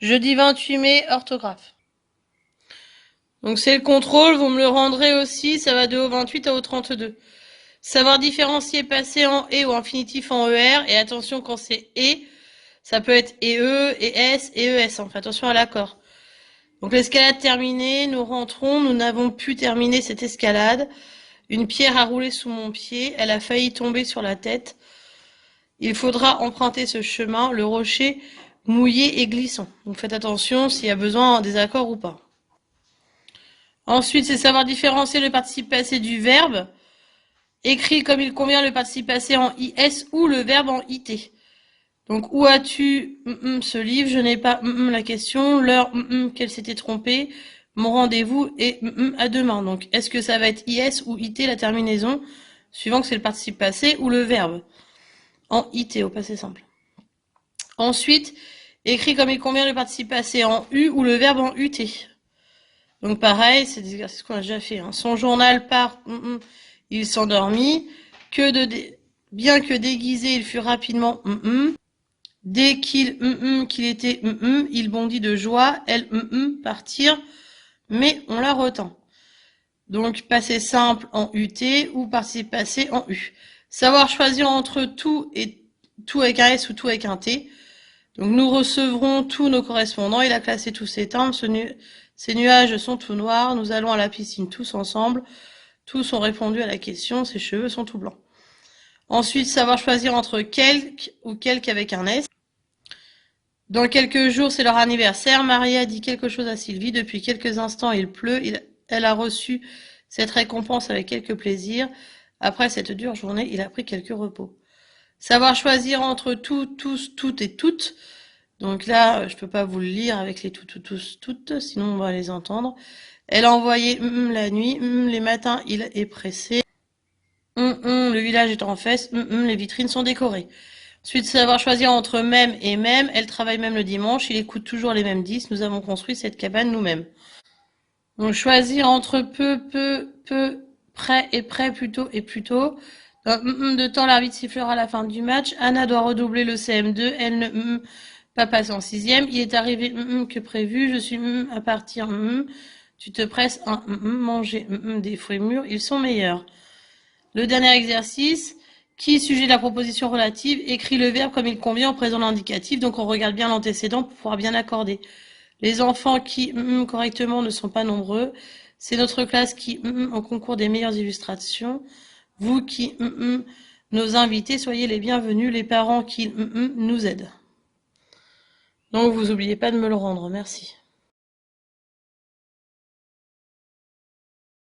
Jeudi 28 mai, orthographe. Donc c'est le contrôle, vous me le rendrez aussi, ça va de au 28 à au 32. Savoir différencier passé en et ou infinitif en er, et attention quand c'est et, ça peut être et es, et es, enfin attention à l'accord. Donc l'escalade terminée, nous rentrons, nous n'avons pu terminer cette escalade. Une pierre a roulé sous mon pied, elle a failli tomber sur la tête. Il faudra emprunter ce chemin, le rocher mouillé et glissant. Donc faites attention s'il y a besoin des accords ou pas. Ensuite, c'est savoir différencier le participe passé du verbe. Écrit comme il convient le participe passé en is ou le verbe en it. Donc, où as-tu ce livre? Je n'ai pas la question. L'heure qu'elle s'était trompée. Mon rendez-vous est à demain. Donc, est-ce que ça va être is ou it la terminaison, suivant que c'est le participe passé ou le verbe en it au passé simple. Ensuite, écrit comme il convient le participe passé en u ou le verbe en ut. Donc pareil, c'est des exercices qu'on a déjà fait. Hein. Son journal part, il s'endormit. Bien que déguisé, il fut rapidement Dès qu'il était il bondit de joie. Elle partir, mais on la retint. Donc passé simple en ut ou participe passé en u. Savoir choisir entre tout et tout avec un s ou tout avec un t. Donc nous recevrons tous nos correspondants. Il a classé tous ses timbres. Ces nuages sont tout noirs. Nous allons à la piscine tous ensemble. Tous ont répondu à la question. Ses cheveux sont tout blancs. Ensuite, savoir choisir entre quelque ou quelque avec un S. Dans quelques jours, c'est leur anniversaire. Maria dit quelque chose à Sylvie. Depuis quelques instants, il pleut. Elle a reçu cette récompense avec quelque plaisir. Après cette dure journée, il a pris quelques repos. Savoir choisir entre tout, tous, toutes et toutes. Donc là, je peux pas vous le lire avec les tout, tous, toutes, sinon on va les entendre. Elle a envoyé la nuit, les matins, il est pressé. Le village est en fête, les vitrines sont décorées. Ensuite, savoir choisir entre même et même. Elle travaille même le dimanche, il écoute toujours les mêmes disques. Nous avons construit cette cabane nous-mêmes. Donc choisir entre peu, près et près, plutôt et plutôt. Dans de temps, l'arbitre sifflera à la fin du match. Anna doit redoubler le CM2. Elle ne pas passer en sixième. Il est arrivé que prévu. Je suis à partir. Tu te presses un manger des fruits mûrs. Ils sont meilleurs. Le dernier exercice. Qui, sujet de la proposition relative, écrit le verbe comme il convient au présent l'indicatif. Donc on regarde bien l'antécédent pour pouvoir bien accorder. Les enfants qui correctement ne sont pas nombreux. C'est notre classe qui au concours des meilleures illustrations. Vous qui nos invités, soyez les bienvenus. Les parents qui nous aident. Donc vous n'oubliez pas de me le rendre. Merci.